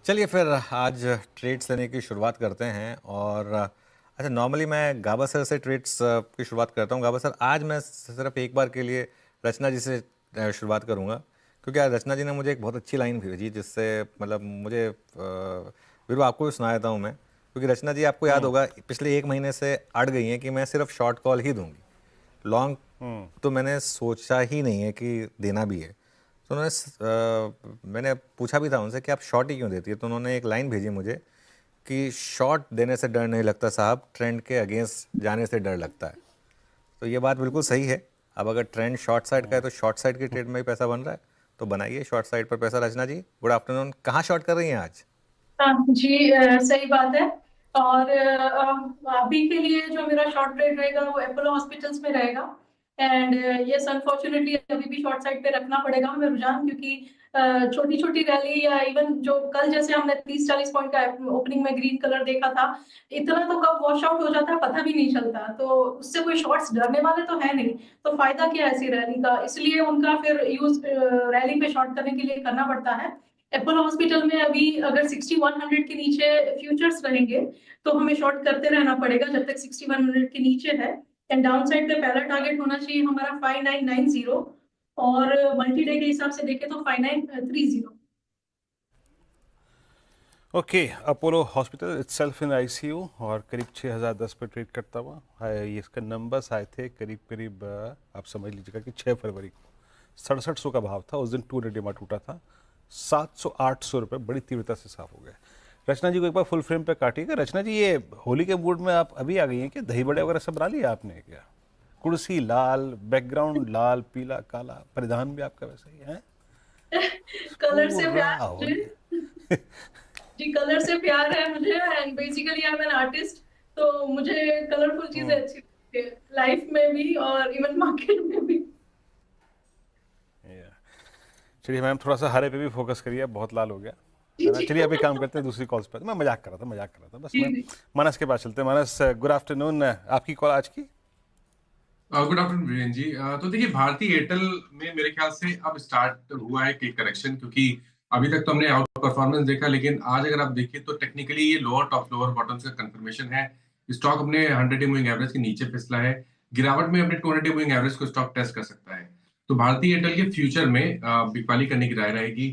चलिए फिर आज ट्रेड्स लेने की शुरुआत करते हैं। और अच्छा, नॉर्मली मैं गाबा सर से ट्रेड्स की शुरुआत करता हूँ। गाबा सर, आज मैं सिर्फ एक बार के लिए रचना जी से शुरुआत करूँगा, क्योंकि आज रचना जी ने मुझे एक बहुत अच्छी लाइन भेजी जिससे मतलब मुझे वीरू आपको भी सुना देता हूँ मैं, क्योंकि रचना जी आपको याद होगा पिछले एक महीने से अड़ गई हैं कि मैं सिर्फ शॉर्ट कॉल ही दूंगी, लॉन्ग तो मैंने सोचा ही नहीं है कि देना भी है। तो मैंने पूछा भी था उनसे कि आप शॉर्ट ही क्यों देती है, तो उन्होंने एक लाइन भेजी मुझे कि शॉर्ट देने से डर नहीं लगता साहब, ट्रेंड के अगेंस्ट जाने से डर लगता है। तो ये बात बिल्कुल सही है। अब अगर ट्रेंड शॉर्ट साइड का है तो शॉर्ट साइड की ट्रेड में भी पैसा बन रहा है, तो बनाइए शॉर्ट साइड पर पैसा। रचना जी, गुड आफ्टरनून। कहाँ शॉर्ट कर रही हैं आज? हाँ जी, सही बात है। और अभी के लिए जो मेरा शॉर्ट ट्रेड रहेगा वो अपोलो हॉस्पिटल्स में रहेगा। एंड यस, अनफॉर्चुनेटली अभी भी शॉर्ट साइड पे रखना पड़ेगा हमें रुझान, क्योंकि छोटी छोटी रैली या इवन जो कल जैसे हमने 30-40 पॉइंट का ओपनिंग में ग्रीन कलर देखा था, इतना तो कब वॉश आउट हो जाता है पता भी नहीं चलता। तो उससे कोई शॉर्ट्स डरने वाले तो है नहीं, तो फायदा क्या है ऐसी रैली का। इसलिए उनका फिर यूज रैली पे शॉर्ट करने के लिए करना पड़ता है। अपोलो हॉस्पिटल में अभी अगर 6100 के नीचे फ्यूचर्स रहेंगे तो हमें शॉर्ट करते रहना पड़ेगा जब तक 6100 के नीचे है। एंड डाउन साइड पे पहला टारगेट होना चाहिए हमारा 5990, और मल्टी डे के हिसाब से देखें तो 5930। Okay, Apollo hospital itself in ICU और करीब 6010 पे ट्रेड करता हुआ है। ये इसका नंबर्स आए थे करीब करीब आप समझ लीजिएगा कि 6 फरवरी को 6700 का भाव था। उस दिन 200 डिमा टूटा था, 700-800 रुपये बड़ी तीव्रता से साफ हो गए। रचना जी को एक बार फुल फ्रेम पे काटिएगा। रचना जी, ये होली के मूड में आप अभी आ गई हैं कि दही बड़े वगैरह सब बना लिया आपने क्या? कुर्सी लाल, बैकग्राउंड लाल पीला काला, परिधान भी आपका वैसा ही है। कलर से पूरा प्यार होली। मुझे। जी, कलर से प्यार है मुझे। And basically I am an artist, तो मुझे कलरफुल चीजें अच्छी लगती है लाइफ में भी और इवन मार्केट में भी। चलिए मैम, थोड़ा सा हरे पे भी फोकस करिए, बहुत लाल हो गया जी है ना। जी चलिए अभी काम करते हैं दूसरी कॉल्स पर। मैं मजाक कर रहा था बस। जी मैं जी। मानस के पास चलते हैं। मानस, गुड आफ्टरनून। आपकी कॉल आज की? गुड आफ्टरनून वीरेन जी। तो देखिए, भारतीय एयरटेल में मेरे ख्याल से अब स्टार्ट हुआ है एक करेक्शन, क्योंकि अभी तक तो हमने आउट परफॉर्मेंस देखा, लेकिन आज अगर आप देखिए तो टेक्निकली ये लोअर टॉप लोअर बॉटम से कंफर्मेशन है। स्टॉक अपने 100 डे मूविंग एवरेज के नीचे फिसला है। गिरावट में अपने 200 डे मूविंग एवरेज को स्टॉक टेस्ट कर सकता है। तो भारतीय एयरटेल के फ्यूचर में बिकवाली करने की राय रहेगी।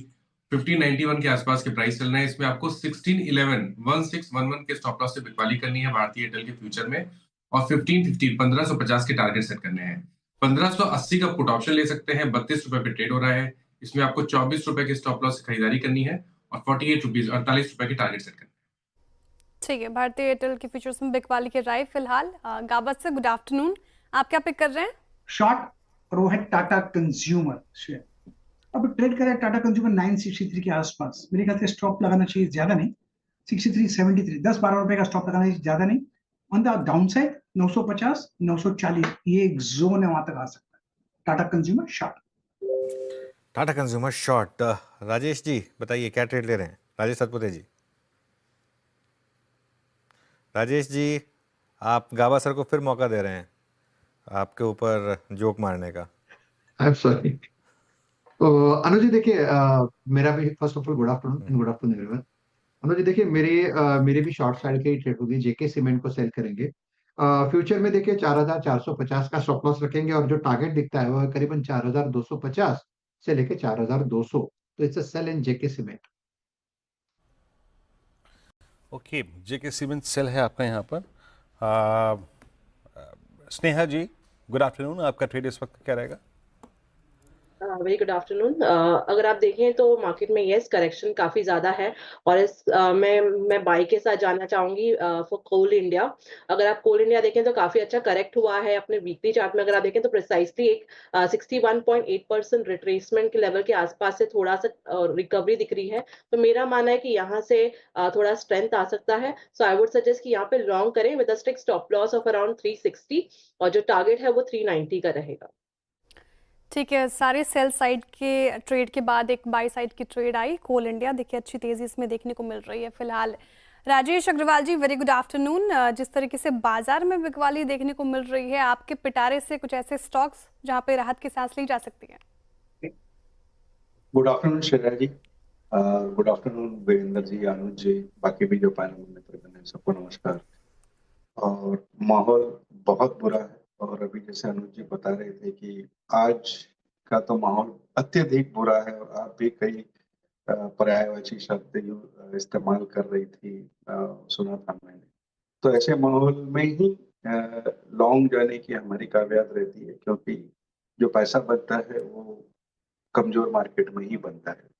1591 के आसपास के प्राइस चल रहे हैं। इसमें आपको 1611 के स्टॉप लॉस से बिकवाली करनी है भारतीय एयरटेल के फ्यूचर में। और 1550 के टारगेट सेट करने हैं। 1580 का पुट ऑप्शन ले सकते हैं। 32 रुपए पे ट्रेड हो रहा है। इसमें आपको 24 रुपए के स्टॉप लॉस से खरीदारी करनी है और 48 रुपए की टारगेट सेट करनी है। ठीक है, भारतीय एयरटेल के फ्यूचर्स में बिकवाली के राय फिलहाल। गाबत से गुड आफ्टरनून, आप क्या पिक कर रहे हैं? Short Rohit Tata consumer share अब ट्रेड कर रहा है। टाटा कंज्यूमर 963 के आसपास। मेरे ख्याल से स्टॉप लगाना चाहिए, ज्यादा नहीं। 63-73, 10-12 रुपए का स्टॉप लगाना चाहिए, ज्यादा नहीं। ऑन द डाउन साइड 950, 940 ये एक जोन है, वहां तक आ सकता है। Tata consumer short. Tata consumer short. Rajesh ji बताइए, क्या ट्रेड ले रहे हैं? राजेश सतपुते जी। राजेश जी, आप गाबा सर को फिर मौका दे रहे हैं आपके ऊपर जोक मारने का। I am sorry. तो अनुज जी देखिए, मेरा भी first of all good afternoon and good afternoon everyone. Anuj ji देखिए, मेरी भी शॉर्ट साइड की ट्रेड होगी। जेके सीमेंट को सेल करेंगे। फ्यूचर में देखिए 4450 का स्टॉप लॉस रखेंगे और जो टारगेट दिखता है वो है करीबन 4250 से लेके 4200। तो it's a sale in JK cement. Okay, JK cement sale है आपका यहाँ पर। Sneha ji, good afternoon. आपका ट्रेड इस वक्त क्या रहेगा? Very good afternoon. अगर आप देखें तो मार्केट में यस करेक्शन काफी ज्यादा है, और मैं बाई के साथ जाना चाहूंगी फॉर कोल इंडिया। अगर आप कोल इंडिया देखें तो काफी अच्छा करेक्ट हुआ है। अपने वीकली चार्ट में अगर आप देखें तो प्रिसाइसली एक 61.8% रिट्रेसमेंट के लेवल के आसपास से थोड़ा सा रिकवरी दिख रही है। तो मेरा मानना है कि यहाँ से थोड़ा स्ट्रेंथ आ सकता है। सो आई वुड सजेस्ट कि यहाँ पे लॉन्ग करें with a strict stop loss of around 360, और जो टारगेट है वो 390 का रहेगा। ठीक है, सारे सेल साइड के ट्रेड के बाद एक बाई साइड की ट्रेड आई कोल इंडिया। देखिए अच्छी तेजी इसमें देखने को मिल रही है फिलहाल। राजेश अग्रवाल जी, वेरी गुड आफ्टरनून। जिस तरीके से बाजार में बिकवाली देखने को मिल रही है, आपके पिटारे से कुछ ऐसे स्टॉक्स जहां पे राहत की सांस ली जा सकती है? गुड आफ्टरनून श्रेया जी। गुड आफ्टरनून वीरेंद्र जी, अनुज जी, बाकी भी जो पैनल में मित्रगण हैं, सबको नमस्कार। और माहौल बहुत बुरा है, और अभी जैसे अनुज जी बता रहे थे कि आज का तो माहौल अत्यधिक बुरा है, और आप भी कई पर्यायवाची शब्द इस्तेमाल कर रही थी, सुना था मैंने। तो ऐसे माहौल में ही लॉन्ग जाने की हमारी कावियात रहती है, क्योंकि जो पैसा बनता है वो कमजोर मार्केट में ही बनता है।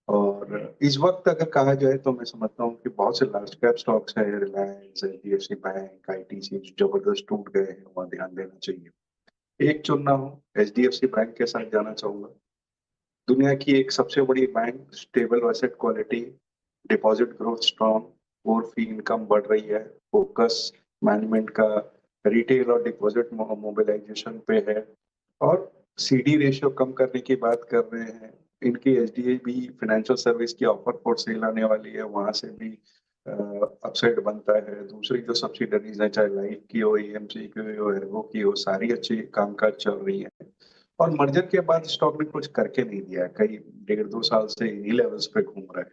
और इस वक्त अगर कहा जाए तो मैं समझता हूँ कि बहुत से लार्ज कैप स्टॉक्स है, रिलायंस, एचडीएफसी बैंक, आईटीसी जबरदस्त टूट गए हैं, वहाँ ध्यान देना चाहिए। एक चुनना हो, एचडीएफसी बैंक के साथ जाना चाहूंगा। दुनिया की एक सबसे बड़ी bank, stable asset quality, deposit growth strong, core fee income बढ़ रही है, फोकस मैनेजमेंट का रिटेल और डिपॉजिट मोबिलाइजेशन पे है, और सीडी रेशियो कम करने की बात कर रहे हैं। इनकी एचडीएफबी फाइनेंशियल सर्विस की ऑफर फॉर सेल आने वाली है, वहां से भी अपसाइड बनता है। दूसरी जो सब्सिडरीज है, चाहे लाइफ की हो, ईएमसी की हो, एर्गो की हो, सारी अच्छी कामकाज चल रही है। और मर्जर के बाद स्टॉक ने कुछ करके नहीं दिया, कई 1.5-2 साल से इन्हीं लेवल्स पे घूम रहा है।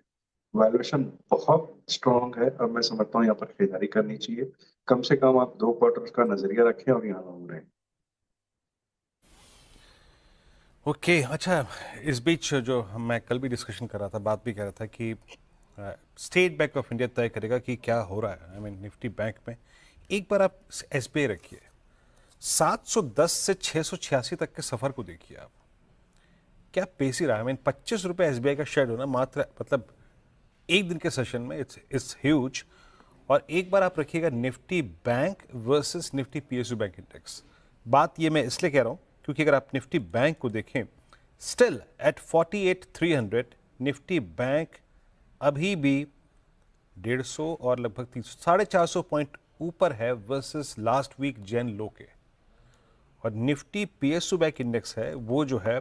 वैल्यूएशन बहुत स्ट्रांग है, और मैं समझता हूँ यहाँ पर खरीदारी करनी चाहिए। कम से कम आप 2 क्वार्टर का नजरिया रखें और यहाँ लॉन्ग रहें। ओके अच्छा, इस बीच जो मैं कल भी डिस्कशन कर रहा था, बात भी कर रहा था कि स्टेट बैंक ऑफ इंडिया तय करेगा कि क्या हो रहा है। आई मीन निफ्टी बैंक में एक बार आप एसबीआई रखिए, 710 से 686 तक के सफर को देखिए आप, क्या पेश ही रहा है। आई मीन 25 रुपये एसबीआई का शेयर होना मात्र, मतलब एक दिन के सेशन में, इट्स ह्यूज। और एक बार आप रखिएगा Nifty bank versus Nifty PSU bank index. बात ये मैं इसलिए कह रहा हूँ क्योंकि अगर आप निफ्टी बैंक को देखें, स्टिल एट 48,300 निफ्टी बैंक अभी भी 150 और लगभग 450 पॉइंट ऊपर है वर्सेस लास्ट वीक जैन लो के। और निफ्टी पीएसयू बैंक इंडेक्स है वो जो है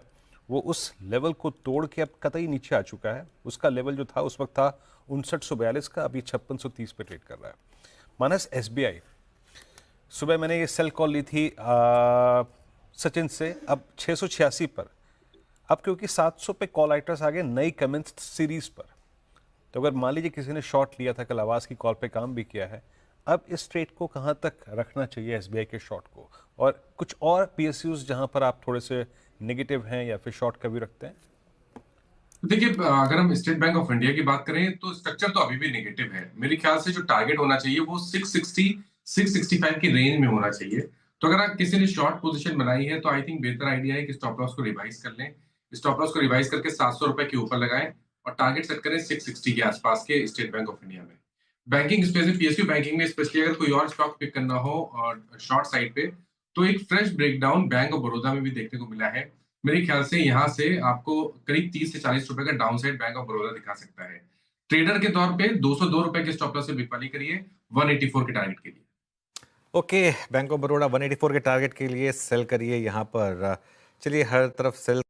वो उस लेवल को तोड़ के अब कतई नीचे आ चुका है। उसका लेवल जो था उस वक्त था 5942 का, अभी 5630 पे ट्रेड कर रहा है। मानस एसबीआई, सुबह मैंने ये सेल कॉल ली थी सचिन से, अब 686 पर, अब क्योंकि 700 पे कॉल राइटर्स आ गए नई कमेंट्स सीरीज पर। तो अगर मान लीजिए किसी ने शॉर्ट लिया था, कल आवाज की कॉल पे काम भी किया है, अब इस ट्रेड को कहां तक रखना चाहिए एसबीआई के शॉर्ट को, और कुछ और पीएसयूज जहां पर आप थोड़े से नेगेटिव हैं या फिर शॉर्ट का भी रखते हैं? देखिए, अगर हम स्टेट बैंक ऑफ इंडिया की बात करें तो स्ट्रक्चर तो अभी भी नेगेटिव है। मेरे ख्याल से जो टारगेट होना चाहिए वो 660 665 की रेंज में होना चाहिए। तो अगर आप किसी ने शॉर्ट पोजीशन बनाई है तो आई थिंक बेहतर आइडिया है कि स्टॉप लॉस को रिवाइज कर लें। स्टॉप लॉस को रिवाइज करके 700 रुपए के ऊपर लगाएं और टारगेट सेट करें 660 के आसपास के स्टेट बैंक ऑफ इंडिया में। बैंकिंग स्पेस, पीएसयू बैंकिंग में स्पेशली अगर कोई और स्टॉक पिक करना हो और शॉर्ट साइड पे, तो एक fresh breakdown bank of Baroda में भी देखने को मिला है। मेरे ख्याल से यहाँ से आपको करीब 30 से 40 रुपए का down side bank of Baroda दिखा सकता है। ट्रेडर के तौर पे 202 रुपए के स्टॉप लॉस से बिकवाली करिए 184 के टारगेट के लिए। ओके, बैंक ऑफ बड़ौदा 184 के टारगेट के लिए सेल करिए यहाँ पर। चलिए, हर तरफ सेल